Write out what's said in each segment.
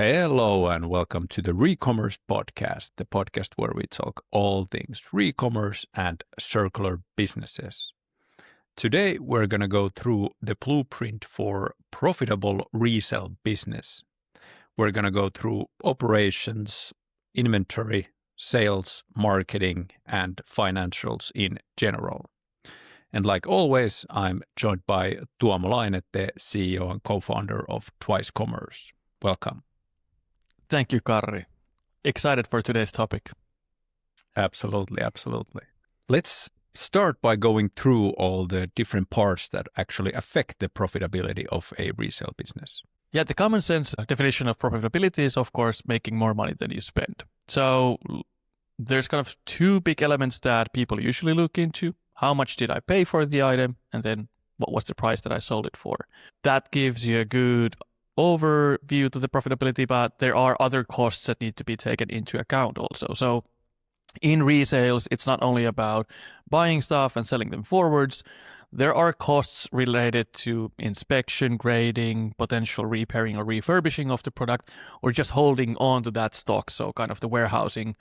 Hello and welcome to the ReCommerce podcast, the podcast where we talk all things ReCommerce and circular businesses. Today we're going to go through the blueprint for profitable resale business. We're going to go through operations, inventory, sales, marketing, and financials in general. And like always, I'm joined by Tuomo Laine, the CEO and co-founder of Twice Commerce. Welcome. Thank you, Karri. Excited for today's topic. Absolutely. Let's start by going through all the different parts that actually affect the profitability of a resale business. Yeah, the common sense definition of profitability is, of course, making more money than you spend. So there's kind of two big elements that people usually look into. How much did I pay for the item? And then what was the price that I sold it for? That gives you a good overview to the profitability, but there are other costs that need to be taken into account also. So in resales, it's not only about buying stuff and selling them forwards. There are costs related to inspection, grading, potential repairing or refurbishing of the product, or just holding on to that stock. So kind of the warehousing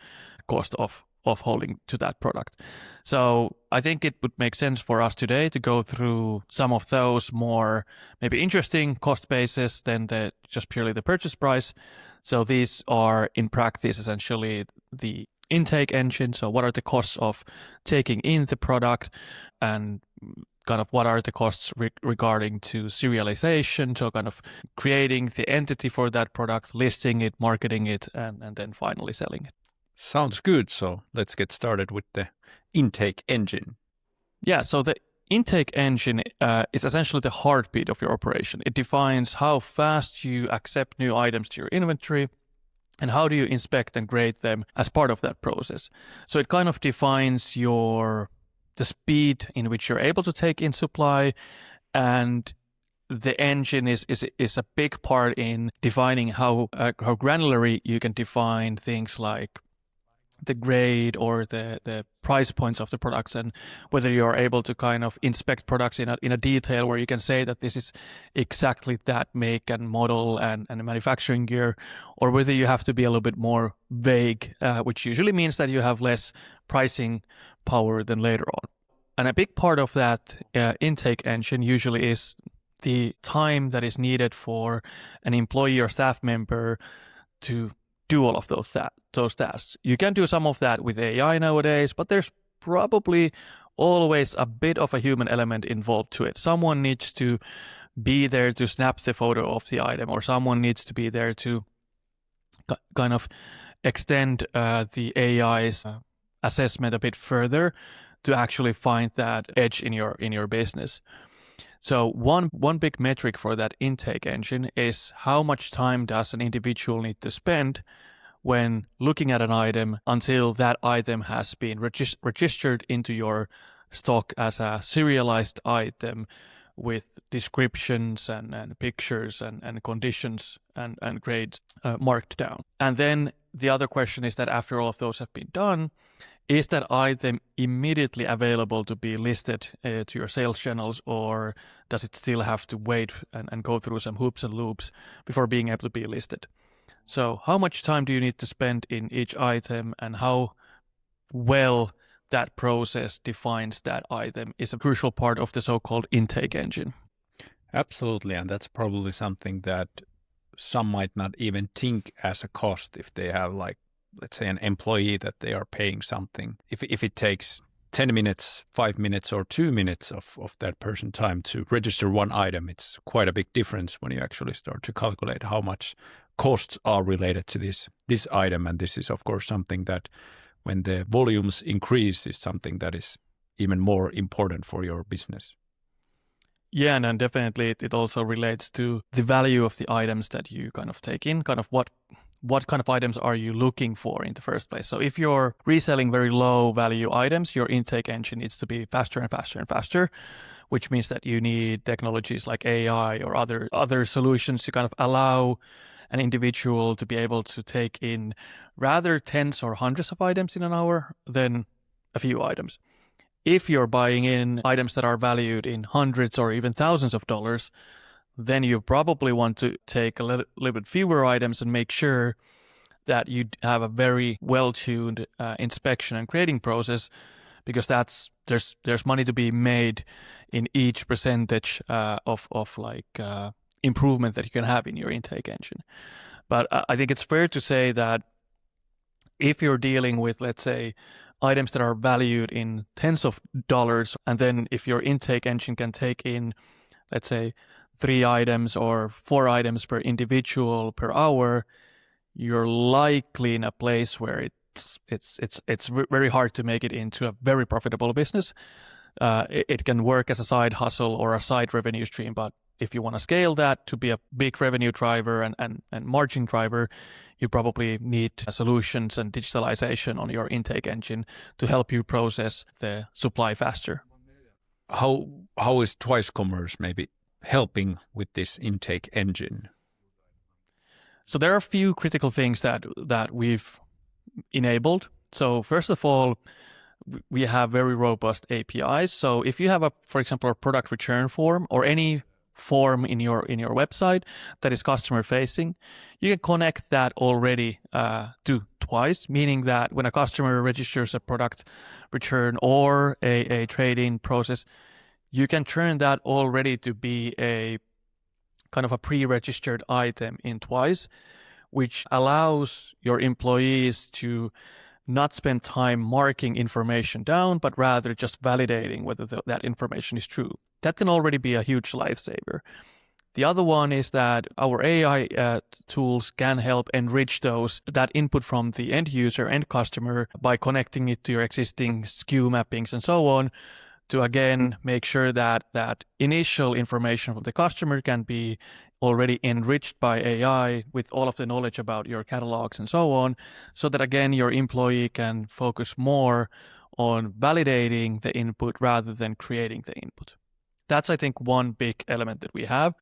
cost of holding to that product. So I think it would make sense for us today to go through some of those more maybe interesting cost bases than just purely the purchase price. So these are in practice essentially the intake engine. So what are the costs of taking in the product, and kind of what are the costs regarding to serialization, so kind of creating the entity for that product, listing it, marketing it, and then finally selling it. Sounds good. So let's get started with the intake engine. Yeah, so the intake engine is essentially the heartbeat of your operation. It defines how fast you accept new items to your inventory and how do you inspect and grade them as part of that process. So it kind of defines the speed in which you're able to take in supply, and the engine is a big part in defining how granularly you can define things like the grade or the price points of the products, and whether you're able to kind of inspect products in a detail where you can say that this is exactly that make and model and manufacturing year, or whether you have to be a little bit more vague, which usually means that you have less pricing power than later on. And a big part of that intake engine usually is the time that is needed for an employee or staff member to do all of those tasks. You can do some of that with AI nowadays, but there's probably always a bit of a human element involved to it. Someone needs to be there to snap the photo of the item, or someone needs to be there to kind of extend the AI's assessment a bit further to actually find that edge in your business. So one big metric for that intake engine is how much time does an individual need to spend when looking at an item until that item has been registered into your stock as a serialized item with descriptions and pictures and conditions and grades marked down. And then the other question is that after all of those have been done, is that item immediately available to be listed to your sales channels, or does it still have to wait and go through some hoops and loops before being able to be listed? So how much time do you need to spend in each item, and how well that process defines that item is a crucial part of the so-called intake engine. Absolutely. And that's probably something that some might not even think as a cost if they have, like, let's say, an employee that they are paying something. If it takes 10 minutes, 5 minutes, or 2 minutes of that person time to register one item, it's quite a big difference when you actually start to calculate how much costs are related to this item. And this is, of course, something that when the volumes increase is something that is even more important for your business. Yeah, and definitely it also relates to the value of the items that you kind of take in, kind of what kind of items are you looking for in the first place. So if you're reselling very low value items, your intake engine needs to be faster and faster and faster, which means that you need technologies like AI or other solutions to kind of allow an individual to be able to take in rather tens or hundreds of items in an hour than a few items. If you're buying in items that are valued in hundreds or even thousands of dollars, then you probably want to take a little bit fewer items and make sure that you have a very well-tuned inspection and grading process, because there's money to be made in each percentage of improvement that you can have in your intake engine. But I think it's fair to say that if you're dealing with, let's say, items that are valued in tens of dollars, and then if your intake engine can take in, let's say, 3 items or 4 items per individual per hour, you're likely in a place where it's very hard to make it into a very profitable business. It can work as a side hustle or a side revenue stream, but if you want to scale that to be a big revenue driver and margin driver, you probably need solutions and digitalization on your intake engine to help you process the supply faster. How is Twice Commerce maybe helping with this intake engine? So there are a few critical things that we've enabled. So first of all, we have very robust APIs. So if you have for example, a product return form or any form in your website that is customer facing, you can connect that already to Twice, meaning that when a customer registers a product return or a trade-in process, you can turn that already to be a kind of a pre-registered item in Twice, which allows your employees to not spend time marking information down, but rather just validating whether that information is true. That can already be a huge lifesaver. The other one is that our AI tools can help enrich that input from the end user and customer by connecting it to your existing SKU mappings and so on, to again make sure that initial information from the customer can be already enriched by AI with all of the knowledge about your catalogs and so on, so that again your employee can focus more on validating the input rather than creating the input. That's, I think, one big element that we have.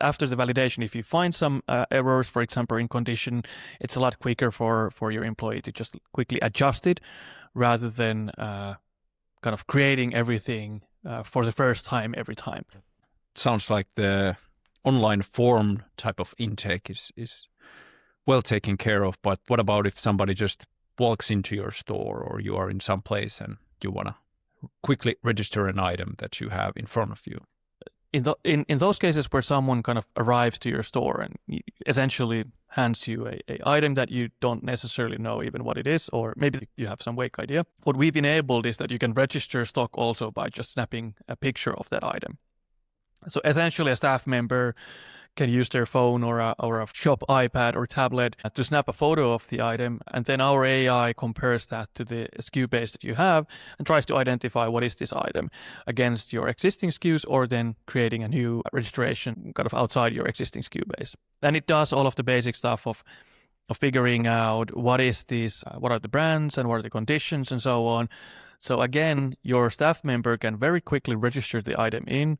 After the validation, if you find some errors, for example, in condition, it's a lot quicker for your employee to just quickly adjust it rather than kind of creating everything for the first time every time. Sounds like the online form type of intake is well taken care of, but what about if somebody just walks into your store or you are in some place and you want to quickly register an item that you have in front of you? In those cases where someone kind of arrives to your store and essentially hands you a item that you don't necessarily know even what it is, or maybe you have some vague idea, what we've enabled is that you can register stock also by just snapping a picture of that item. So essentially a staff member can use their phone or a shop iPad or tablet to snap a photo of the item, and then our AI compares that to the SKU base that you have and tries to identify what is this item against your existing SKUs, or then creating a new registration kind of outside your existing SKU base. And it does all of the basic stuff of figuring out what is this, what are the brands and what are the conditions and so on. So again, your staff member can very quickly register the item in,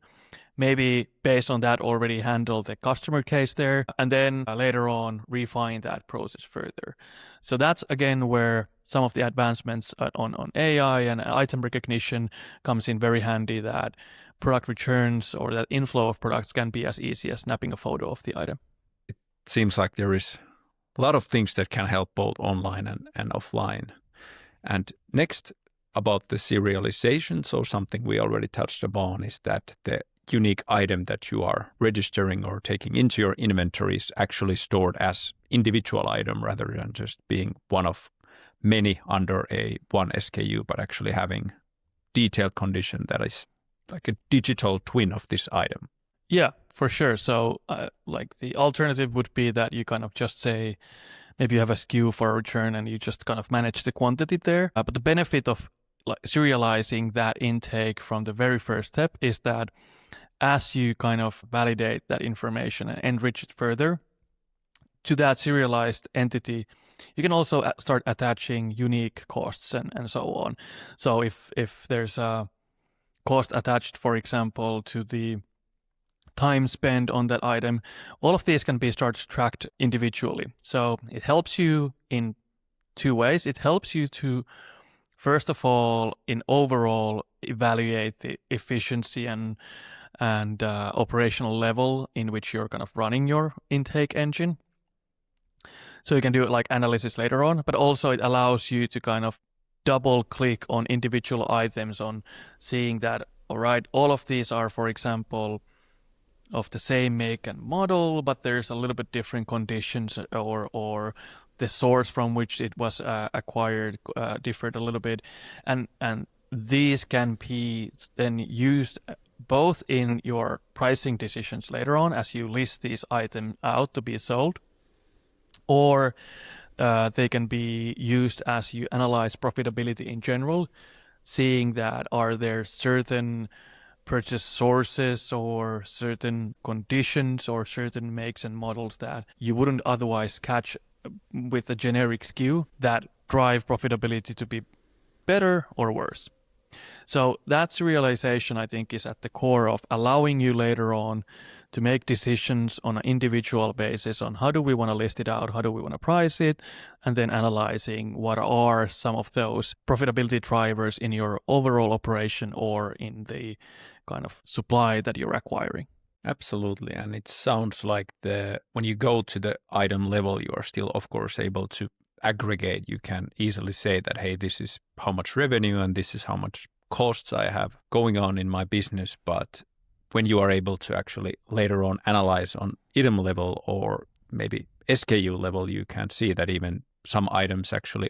maybe based on that already handle the customer case there, and then later on refine that process further. So that's again where some of the advancements on AI and item recognition comes in very handy, that product returns or that inflow of products can be as easy as snapping a photo of the item. It seems like there is a lot of things that can help both online and offline. And next, about the serialization, so something we already touched upon is that the unique item that you are registering or taking into your inventory is actually stored as individual item rather than just being one of many under one SKU, but actually having detailed condition that is like a digital twin of this item. Yeah, for sure. So like the alternative would be that you kind of just say, maybe you have a SKU for a return and you just kind of manage the quantity there. But the benefit of serializing that intake from the very first step is that as you kind of validate that information and enrich it further to that serialized entity, you can also start attaching unique costs and so on. So if there's a cost attached, for example, to the time spent on that item, all of these can be started tracked individually. So it helps you in 2 ways. It helps you to, first of all, in overall evaluate the efficiency and and operational level in which you're kind of running your intake engine. So you can do like analysis later on, but also it allows you to kind of double click on individual items on seeing that, all right, all of these are, for example, of the same make and model, but there's a little bit different conditions, or the source from which it was acquired differed a little bit, and these can be then used both in your pricing decisions later on as you list these items out to be sold, or they can be used as you analyze profitability in general, seeing that are there certain purchase sources or certain conditions or certain makes and models that you wouldn't otherwise catch with a generic SKU that drive profitability to be better or worse. So that serialization, I think, is at the core of allowing you later on to make decisions on an individual basis on how do we want to list it out, how do we want to price it, and then analyzing what are some of those profitability drivers in your overall operation or in the kind of supply that you're acquiring. Absolutely. And it sounds like when you go to the item level, you are still, of course, able to aggregate. You can easily say that, hey, this is how much revenue and this is how much costs I have going on in my business. But when you are able to actually later on analyze on item level or maybe SKU level, you can see that even some items actually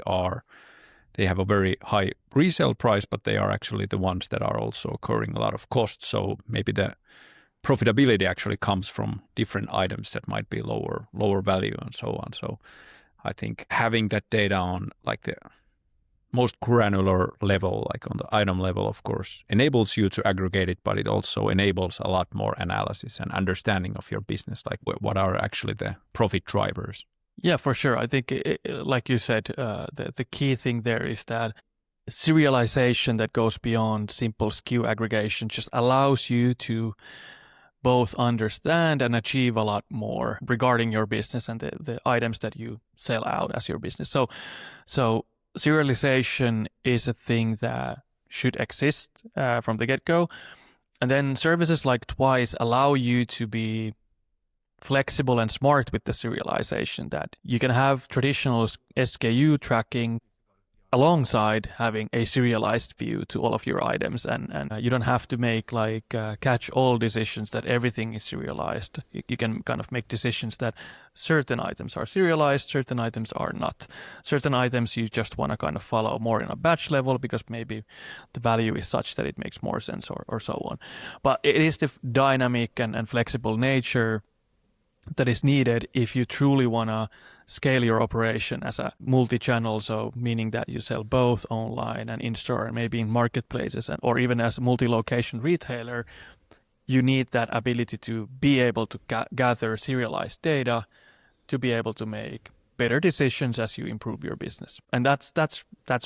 they have a very high resale price, but they are actually the ones that are also incurring a lot of costs. So maybe the profitability actually comes from different items that might be lower value and so on. So I think having that data on like the most granular level, like on the item level, of course, enables you to aggregate it, but it also enables a lot more analysis and understanding of your business, like what are actually the profit drivers. Yeah, for sure. I think, like you said, the key thing there is that serialization that goes beyond simple SKU aggregation just allows you to both understand and achieve a lot more regarding your business and the items that you sell out as your business. So serialization is a thing that should exist from the get-go. And then services like Twice allow you to be flexible and smart with the serialization, that you can have traditional SKU tracking alongside having a serialized view to all of your items, and you don't have to make like catch-all decisions that everything is serialized. You can kind of make decisions that certain items are serialized, certain items are not. Certain items you just want to kind of follow more in a batch level because maybe the value is such that it makes more sense, or so on. But it is the dynamic and flexible nature that is needed if you truly want to scale your operation as a multi-channel, so meaning that you sell both online and in-store and maybe in marketplaces, or even as a multi-location retailer. You need that ability to be able to gather serialized data to be able to make better decisions as you improve your business. And that's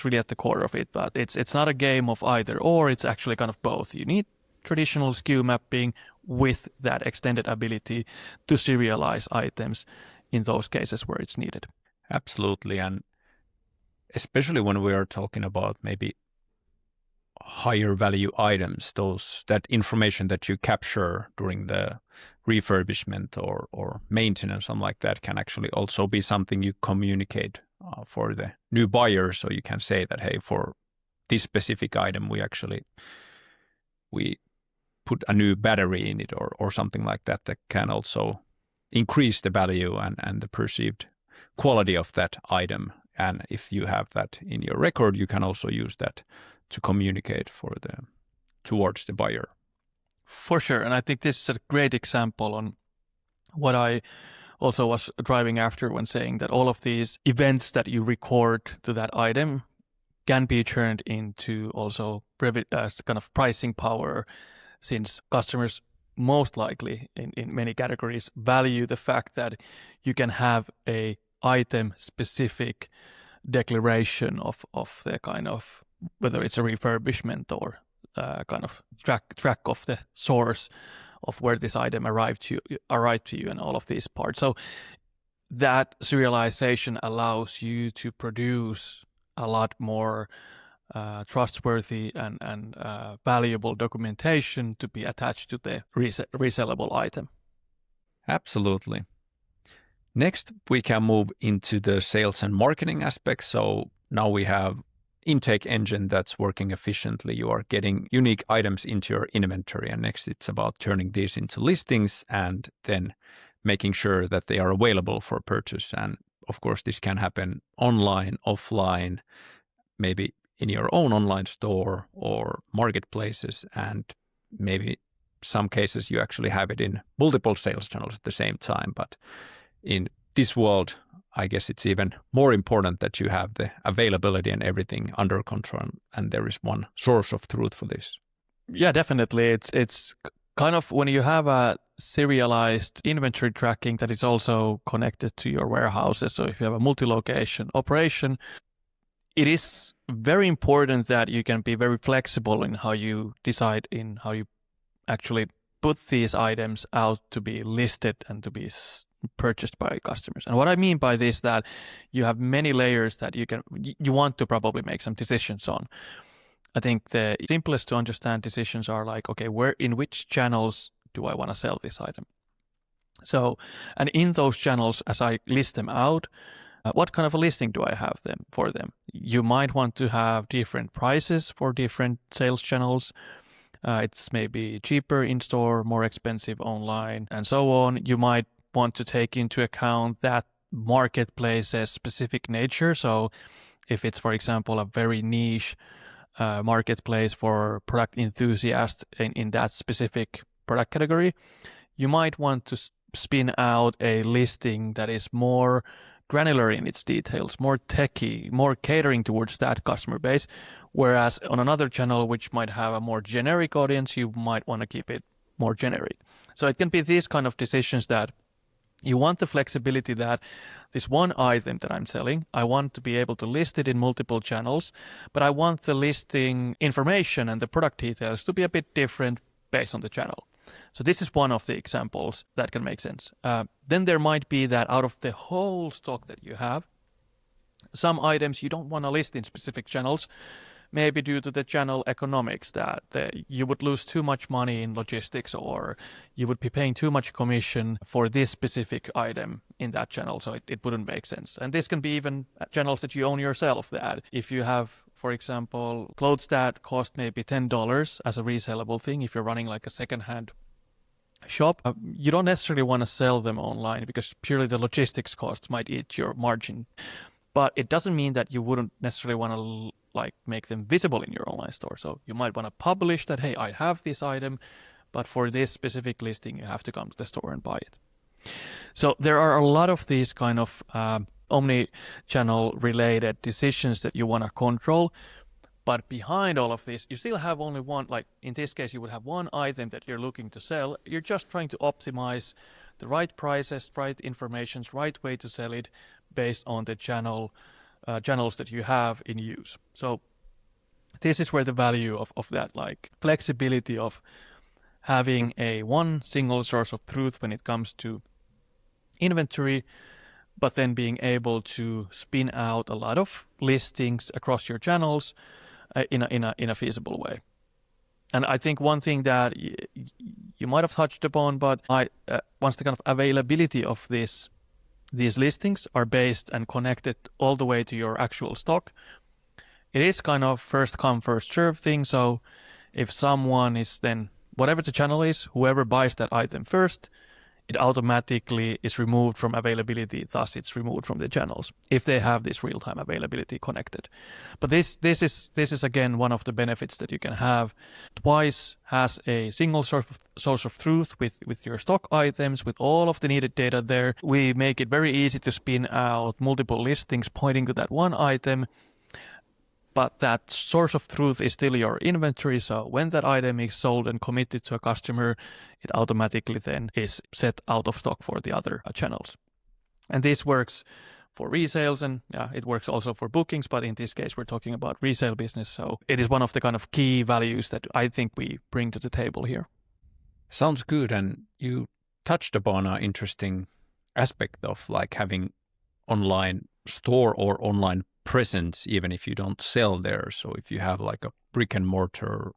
really at the core of it. But it's not a game of either or, it's actually kind of both. You need traditional SKU mapping with that extended ability to serialize items in those cases where it's needed. Absolutely. And especially when we are talking about maybe higher value items, that information that you capture during the refurbishment or maintenance, something like that, can actually also be something you communicate for the new buyer. So you can say that, hey, for this specific item, we put a new battery in it or something like that can also increase the value and the perceived quality of that item. And if you have that in your record, you can also use that to communicate towards the buyer. For sure. And I think this is a great example on what I also was driving after when saying that all of these events that you record to that item can be turned into also kind of pricing power, since customers most likely in many categories value the fact that you can have a item specific declaration of the kind of, whether it's a refurbishment or kind of track of the source of where this item arrived to you and all of these parts. So that serialization allows you to produce a lot more trustworthy and valuable documentation to be attached to the resellable item. Absolutely. Next, we can move into the sales and marketing aspect. So now we have intake engine that's working efficiently. You are getting unique items into your inventory. And next, it's about turning these into listings and then making sure that they are available for purchase. And of course, this can happen online, offline, maybe in your own online store or marketplaces. And maybe some cases you actually have it in multiple sales channels at the same time. But in this world, I guess it's even more important that you have the availability and everything under control, and there is one source of truth for this. Yeah, definitely. It's kind of when you have a serialized inventory tracking that is also connected to your warehouses. So if you have a multi-location operation, it is very important that you can be very flexible in how you decide in how you actually put these items out to be listed and to be purchased by customers. And what I mean by this, that you have many layers that you want to probably make some decisions on. I think the simplest to understand decisions are like, okay, in which channels do I want to sell this item? So, and in those channels, as I list them out, what kind of a listing do I have for them? You might want to have different prices for different sales channels. It's maybe cheaper in store, more expensive online, and so on. You might want to take into account that marketplace's specific nature. So if it's, for example, a very niche marketplace for product enthusiasts in that specific product category, you might want to spin out a listing that is more granular in its details, more techy, more catering towards that customer base. Whereas on another channel, which might have a more generic audience, you might want to keep it more generic. So it can be these kind of decisions that you want the flexibility that this one item that I'm selling, I want to be able to list it in multiple channels, but I want the listing information and the product details to be a bit different based on the channel. So this is one of the examples that can make sense. Then there might be that out of the whole stock that you have, some items you don't want to list in specific channels, maybe due to the channel economics, that you would lose too much money in logistics, or you would be paying too much commission for this specific item in that channel, so it wouldn't make sense. And this can be even channels that you own yourself, that if you have, for example, clothes that cost maybe $10 as a resellable thing, if you're running like a secondhand shop, you don't necessarily want to sell them online because purely the logistics costs might eat your margin. But it doesn't mean that you wouldn't necessarily want to make them visible in your online store. So you might want to publish that, hey, I have this item, but for this specific listing, you have to come to the store and buy it. So there are a lot of these kind of omni-channel related decisions that you want to control. But behind all of this, you still have only one, like in this case, you would have one item that you're looking to sell. You're just trying to optimize the right prices, right information, right way to sell it based on the channels that you have in use. So this is where the value of that flexibility of having a one single source of truth when it comes to inventory, but then being able to spin out a lot of listings across your channels in a feasible way. And I think one thing that you might have touched upon, but once the kind of availability of these listings are based and connected all the way to your actual stock, it is kind of first come, first serve thing. So if someone is then, whatever the channel is, whoever buys that item first, it automatically is removed from availability, thus it's removed from the channels if they have this real-time availability connected. But this is again one of the benefits that you can have. Twice has a single source of truth with your stock items, with all of the needed data there. We make it very easy to spin out multiple listings pointing to that one item, but that source of truth is still your inventory. So when that item is sold and committed to a customer, it automatically then is set out of stock for the other channels. And this works for resales, and it works also for bookings. But in this case, we're talking about resale business. So it is one of the kind of key values that I think we bring to the table here. Sounds good. And you touched upon an interesting aspect of having online store or online presence even if you don't sell there. So if you have like a brick and mortar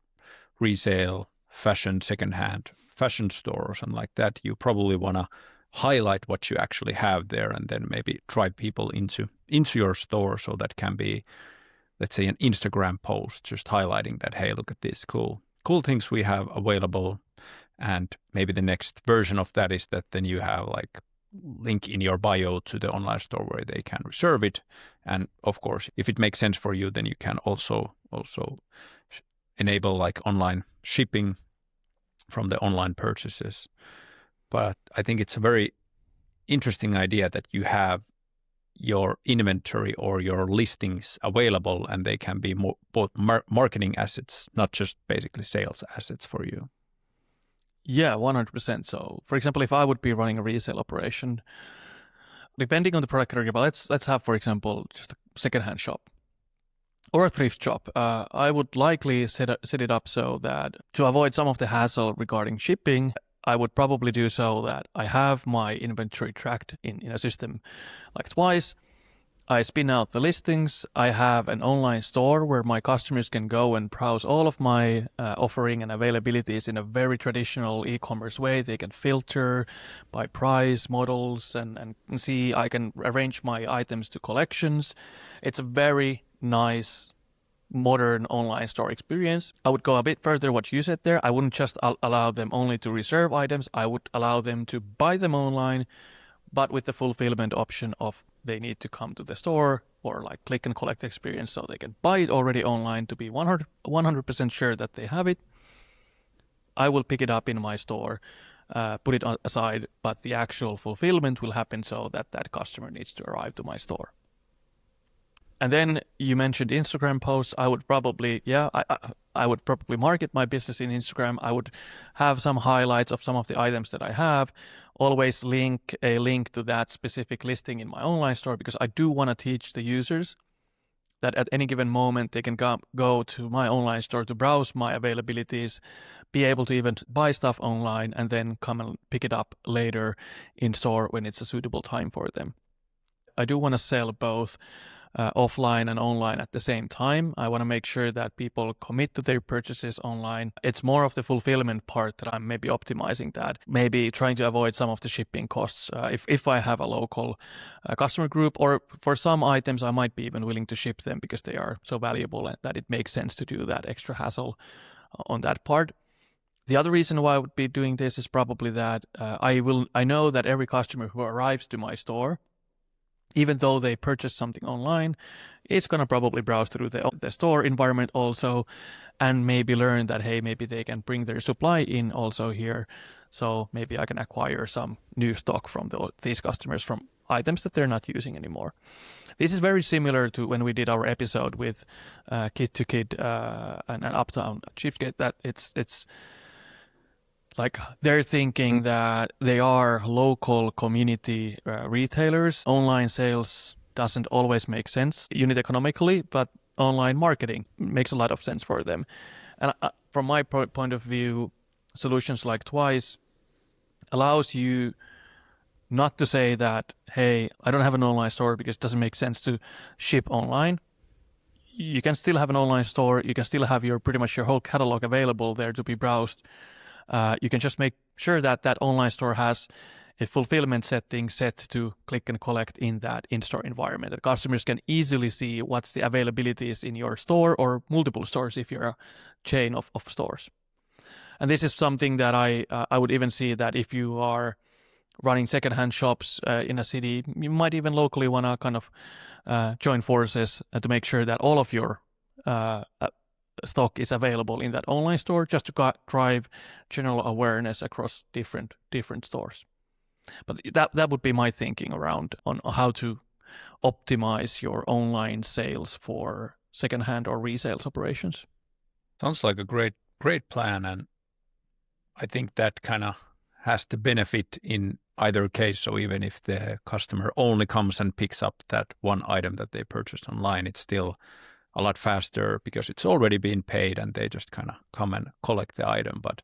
resale, fashion, secondhand fashion store or something like that, you probably want to highlight what you actually have there and then maybe drive people into your store. So that can be, let's say, an Instagram post just highlighting that, hey, look at these cool things we have available. And maybe the next version of that is that then you have like link in your bio to the online store where they can reserve it. And of course, if it makes sense for you, then you can also enable like online shipping from the online purchases. But I think it's a very interesting idea that you have your inventory or your listings available and they can be both marketing assets, not just basically sales assets for you. Yeah, 100%. So, for example, if I would be running a resale operation, depending on the product category, but let's have, for example, just a secondhand shop or a thrift shop. I would likely set it up so that to avoid some of the hassle regarding shipping, I would probably do so that I have my inventory tracked in a system like Twice. I spin out the listings. I have an online store where my customers can go and browse all of my offering and availabilities in a very traditional e-commerce way. They can filter by price, models, and see. I can arrange my items to collections. It's a very nice, modern online store experience. I would go a bit further what you said there. I wouldn't just allow them only to reserve items. I would allow them to buy them online, but with the fulfillment option of they need to come to the store or like click and collect experience so they can buy it already online to be 100% sure that they have it. I will pick it up in my store, put it aside, but the actual fulfillment will happen so that customer needs to arrive to my store. And then you mentioned Instagram posts. I would probably, I would probably market my business in Instagram. I would have some highlights of some of the items that I have. Always link a link to that specific listing in my online store because I do want to teach the users that at any given moment they can go to my online store to browse my availabilities, be able to even buy stuff online and then come and pick it up later in store when it's a suitable time for them. I do want to sell both offline and online at the same time. I want to make sure that people commit to their purchases online. It's more of the fulfillment part that I'm maybe optimizing that, maybe trying to avoid some of the shipping costs. If I have a local customer group, or for some items, I might be even willing to ship them because they are so valuable and that it makes sense to do that extra hassle on that part. The other reason why I would be doing this is probably that I know that every customer who arrives to my store, even though they purchase something online, it's going to probably browse through the store environment also and maybe learn that, hey, maybe they can bring their supply in also here. So maybe I can acquire some new stock from these customers from items that they're not using anymore. This is very similar to when we did our episode with Kid to Kid and Uptown Cheapskate, that it's like they're thinking that they are local community retailers. Online sales doesn't always make sense unit economically, but online marketing makes a lot of sense for them. And from my point of view, solutions like Twice allows you not to say that, hey, I don't have an online store because it doesn't make sense to ship online. You can still have an online store. You can still have pretty much your whole catalog available there to be browsed. You can just make sure that online store has a fulfillment setting set to click and collect in that in-store environment. That customers can easily see what's the availabilities in your store or multiple stores if you're a chain of stores. And this is something that I would even see that if you are running secondhand shops in a city, you might even locally want to kind of join forces to make sure that all of your stock is available in that online store, just to drive general awareness across different stores. But that would be my thinking around on how to optimize your online sales for secondhand or resales operations. Sounds like a great plan, and I think that kind of has the benefit in either case. So even if the customer only comes and picks up that one item that they purchased online, it's still a lot faster because it's already been paid and they just kind of come and collect the item. But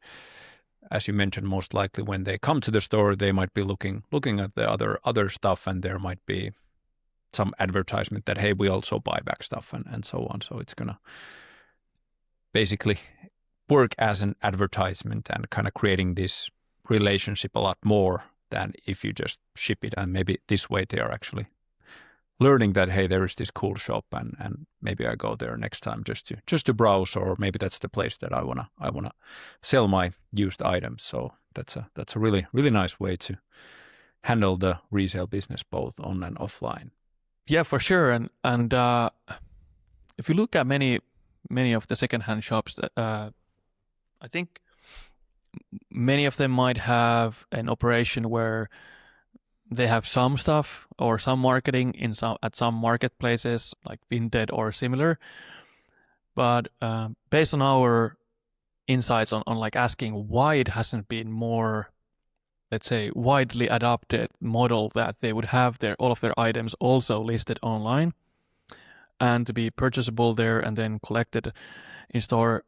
as you mentioned, most likely when they come to the store, they might be looking at the other stuff, and there might be some advertisement that, hey, we also buy back stuff and so on. So it's going to basically work as an advertisement and kind of creating this relationship a lot more than if you just ship it. And maybe this way they are actually learning that, hey, there is this cool shop and maybe I go there next time just to browse, or maybe that's the place that I wanna sell my used items. So that's a really, really nice way to handle the resale business both on and offline. Yeah, for sure. And if you look at many of the secondhand shops, I think many of them might have an operation where they have some stuff or some marketing at some marketplaces like Vinted or similar. But based on our insights on like asking why it hasn't been more, let's say, widely adopted model that they would have all of their items also listed online and to be purchasable there and then collected in store,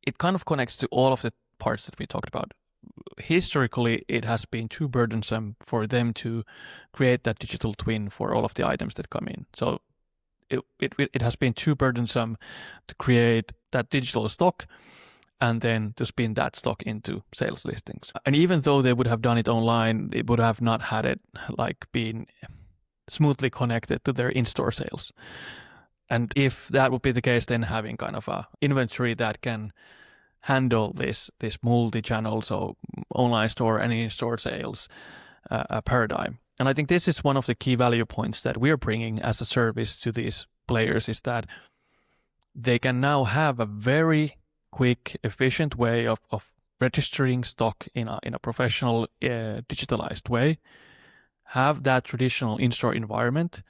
it kind of connects to all of the parts that we talked about. Historically, it has been too burdensome for them to create that digital twin for all of the items that come in. So it has been too burdensome to create that digital stock and then to spin that stock into sales listings. And even though they would have done it online, they would have not had it like been smoothly connected to their in-store sales. And if that would be the case, then having kind of a inventory that can handle this multi-channel, so online store and in-store sales paradigm. And I think this is one of the key value points that we're bringing as a service to these players, is that they can now have a very quick, efficient way of registering stock in a professional, digitalized way, have that traditional in-store environment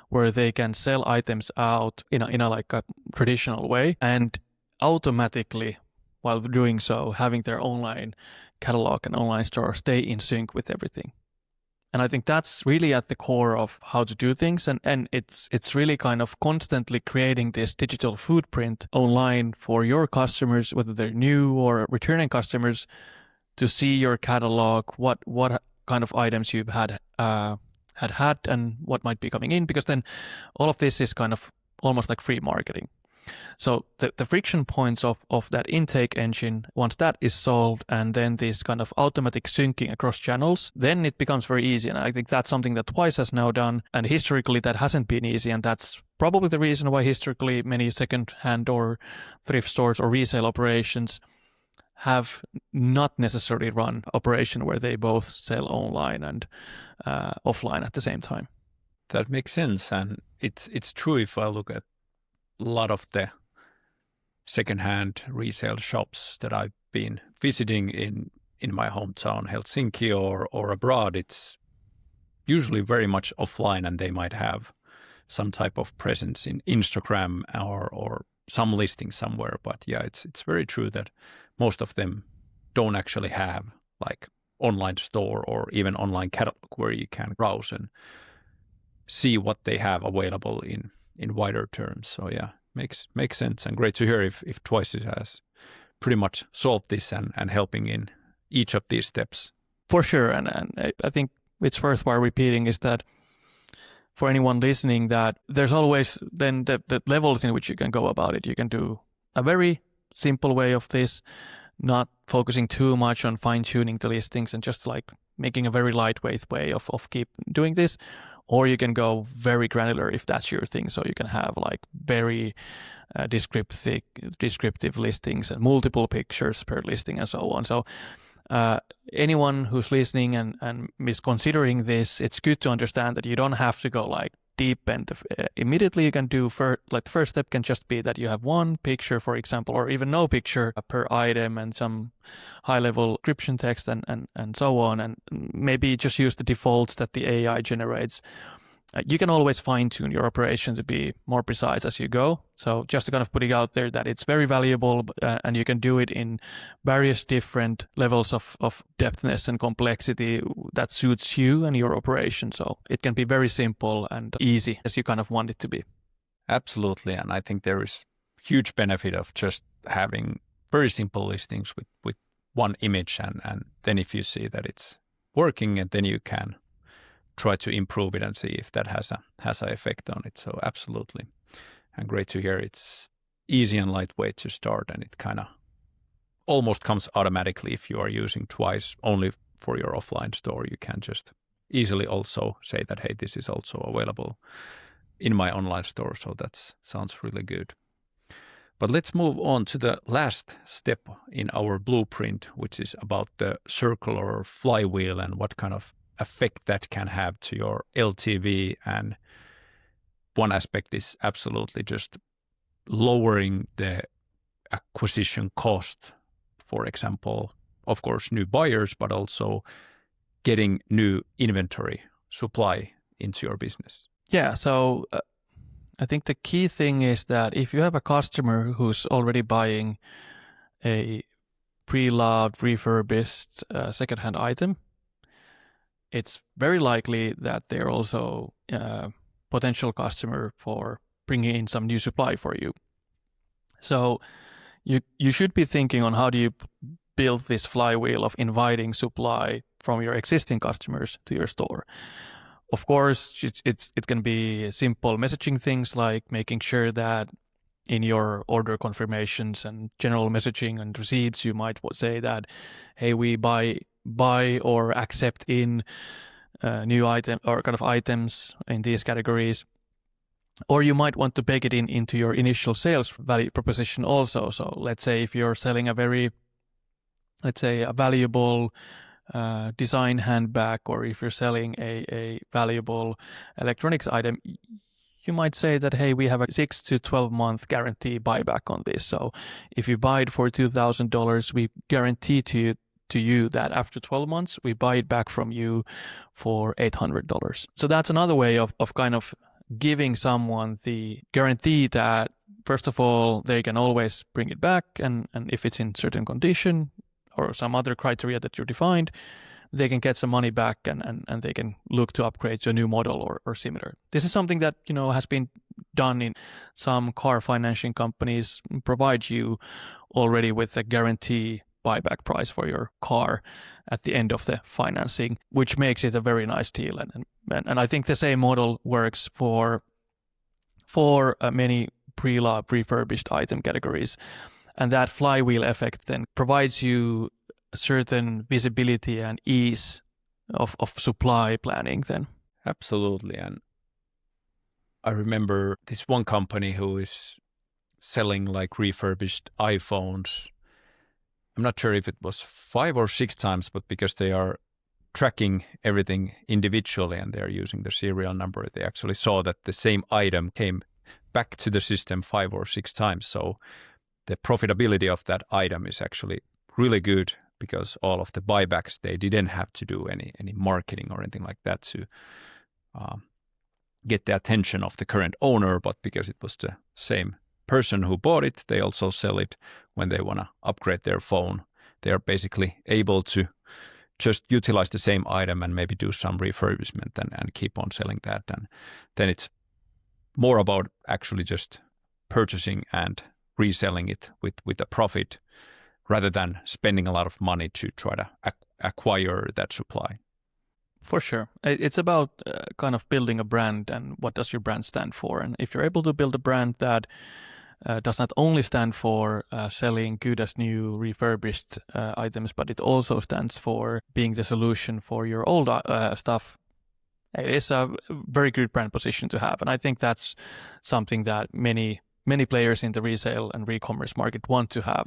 where they can sell items out in a like a traditional way, and automatically, while doing so, having their online catalog and online store stay in sync with everything. And I think that's really at the core of how to do things. And it's really kind of constantly creating this digital footprint online for your customers, whether they're new or returning customers, to see your catalog, what kind of items you've had and what might be coming in, because then all of this is kind of almost like free marketing. So the friction points of that intake engine, once that is solved, and then this kind of automatic syncing across channels, then it becomes very easy. And I think that's something that Twice has now done. And historically, that hasn't been easy. And that's probably the reason why historically many second-hand or thrift stores or resale operations have not necessarily run operation where they both sell online and offline at the same time. That makes sense. And it's true if I look at a lot of the secondhand resale shops that I've been visiting in my hometown, Helsinki, or abroad, it's usually very much offline, and they might have some type of presence in Instagram or some listing somewhere. But yeah, it's very true that most of them don't actually have like online store or even online catalog where you can browse and see what they have available in wider terms. So yeah, makes sense, and great to hear if Twice has pretty much solved this and helping in each of these steps. For sure, and I think it's worthwhile repeating is that for anyone listening, that there's always then the levels in which you can go about it. You can do a very simple way of this, not focusing too much on fine-tuning the listings and just like making a very lightweight way of keep doing this. Or you can go very granular if that's your thing. So you can have like very descriptive listings and multiple pictures per listing and so on. So anyone who's listening and is considering this, it's good to understand that you don't have to go like deep and immediately. You can do like the first step can just be that you have one picture, for example, or even no picture per item and some high-level description text and so on, and maybe just use the defaults that the AI generates. You can always fine-tune your operation to be more precise as you go. So just to kind of put it out there that it's very valuable, and you can do it in various different levels of depthness and complexity that suits you and your operation. So it can be very simple and easy as you kind of want it to be. Absolutely. And I think there is huge benefit of just having very simple listings with one image. And then if you see that it's working, and then you can try to improve it and see if that has an effect on it. So absolutely. And great to hear it's easy and lightweight to start, and it kind of almost comes automatically if you are using twice only for your offline store. You can just easily also say that, hey, this is also available in my online store. So that sounds really good. But let's move on to the last step in our blueprint, which is about the circular flywheel and what kind of effect that can have to your LTV. And one aspect is absolutely just lowering the acquisition cost. For example, of course, new buyers, but also getting new inventory supply into your business. Yeah, so I think the key thing is that if you have a customer who's already buying a pre-loved, refurbished secondhand item, it's very likely that they're also a potential customer for bringing in some new supply for you. So you should be thinking on how do you build this flywheel of inviting supply from your existing customers to your store. Of course, it can be simple messaging things like making sure that in your order confirmations and general messaging and receipts, you might say that, hey, we buy or accept in new item or kind of items in these categories. Or you might want to bake it into your initial sales value proposition also. So let's say if you're selling a valuable design handbag, or if you're selling a valuable electronics item, you might say that, hey, we have a 6 to 12 month guarantee buyback on this. So if you buy it for $2,000, we guarantee to you that after 12 months, we buy it back from you for $800. So that's another way of kind of giving someone the guarantee that, first of all, they can always bring it back, and if it's in certain condition or some other criteria that you defined, they can get some money back and they can look to upgrade to a new model or similar. This is something that, has been done in some car financing companies, provide you already with a guarantee buyback price for your car at the end of the financing, which makes it a very nice deal. And I think the same model works for many pre-loved, refurbished item categories. And that flywheel effect then provides you a certain visibility and ease of supply planning then. Absolutely. And I remember this one company who is selling like refurbished iPhones. I'm not sure if it was 5 or 6 times, but because they are tracking everything individually and they're using the serial number, they actually saw that the same item came back to the system 5 or 6 times. So the profitability of that item is actually really good, because all of the buybacks, they didn't have to do any marketing or anything like that to get the attention of the current owner, but because it was the same person who bought it, they also sell it when they want to upgrade their phone. They are basically able to just utilize the same item and maybe do some refurbishment and keep on selling that. And then it's more about actually just purchasing and reselling it with a profit, rather than spending a lot of money to try to acquire that supply. For sure. It's about kind of building a brand and what does your brand stand for. And if you're able to build a brand that does not only stand for selling good as new refurbished items, but it also stands for being the solution for your old stuff, it is a very good brand position to have. And I think that's something that many players in the resale and ReCommerce market want to have.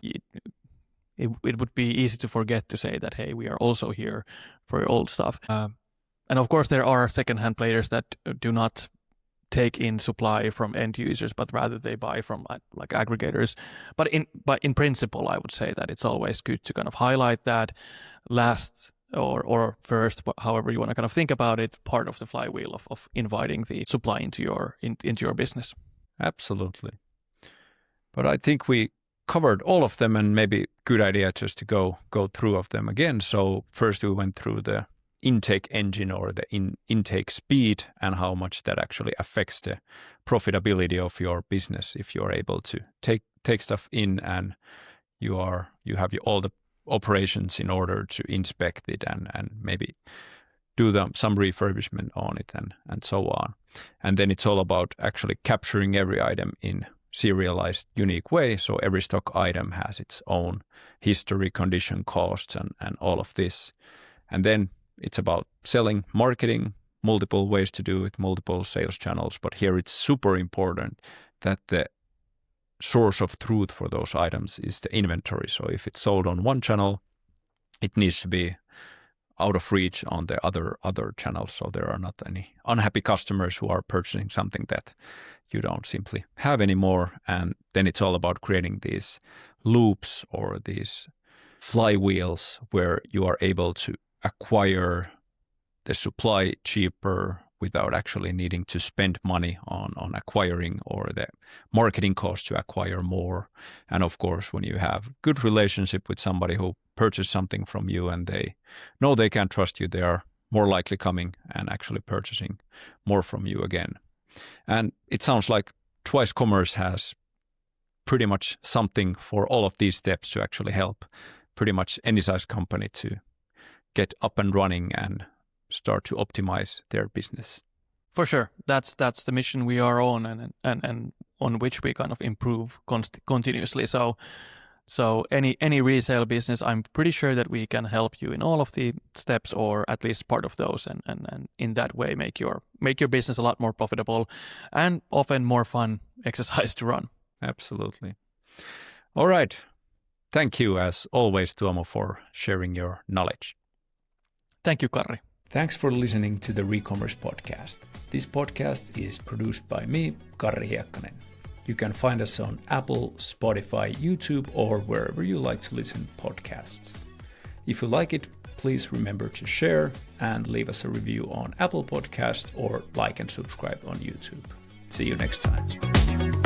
It would be easy to forget to say that, hey, we are also here for your old stuff. And of course, there are secondhand players that do not take in supply from end users, but rather they buy from like aggregators. But in principle, I would say that it's always good to kind of highlight that last or first, however you want to kind of think about it, part of the flywheel of inviting the supply into your business. Absolutely. But I think we covered all of them, and maybe good idea just to go through of them again. So first we went through the intake engine, or the intake speed, and how much that actually affects the profitability of your business if you're able to take stuff in and you have all the operations in order to inspect it and maybe do some refurbishment on it and so on. And then it's all about actually capturing every item in serialized, unique way. So every stock item has its own history, condition, costs, and all of this. And then it's about selling, marketing, multiple ways to do it, multiple sales channels. But here it's super important that the source of truth for those items is the inventory. So if it's sold on one channel, it needs to be out of reach on the other channels. So there are not any unhappy customers who are purchasing something that you don't simply have anymore. And then it's all about creating these loops or these flywheels where you are able to acquire the supply cheaper without actually needing to spend money on acquiring or the marketing cost to acquire more. And of course, when you have good relationship with somebody who purchased something from you and they know they can trust you, they are more likely coming and actually purchasing more from you again. And it sounds like Twice Commerce has pretty much something for all of these steps to actually help pretty much any size company to get up and running and start to optimize their business. For sure, that's the mission we are on, and on which we kind of improve continuously. So any resale business, I'm pretty sure that we can help you in all of the steps, or at least part of those, and in that way make your business a lot more profitable and often more fun exercise to run. Absolutely. All right. Thank you as always, Tuomo, for sharing your knowledge. Thank you, Karri. Thanks for listening to the ReCommerce podcast. This podcast is produced by me, Karri Hiekkanen. You can find us on Apple, Spotify, YouTube, or wherever you like to listen to podcasts. If you like it, please remember to share and leave us a review on Apple Podcast or like and subscribe on YouTube. See you next time.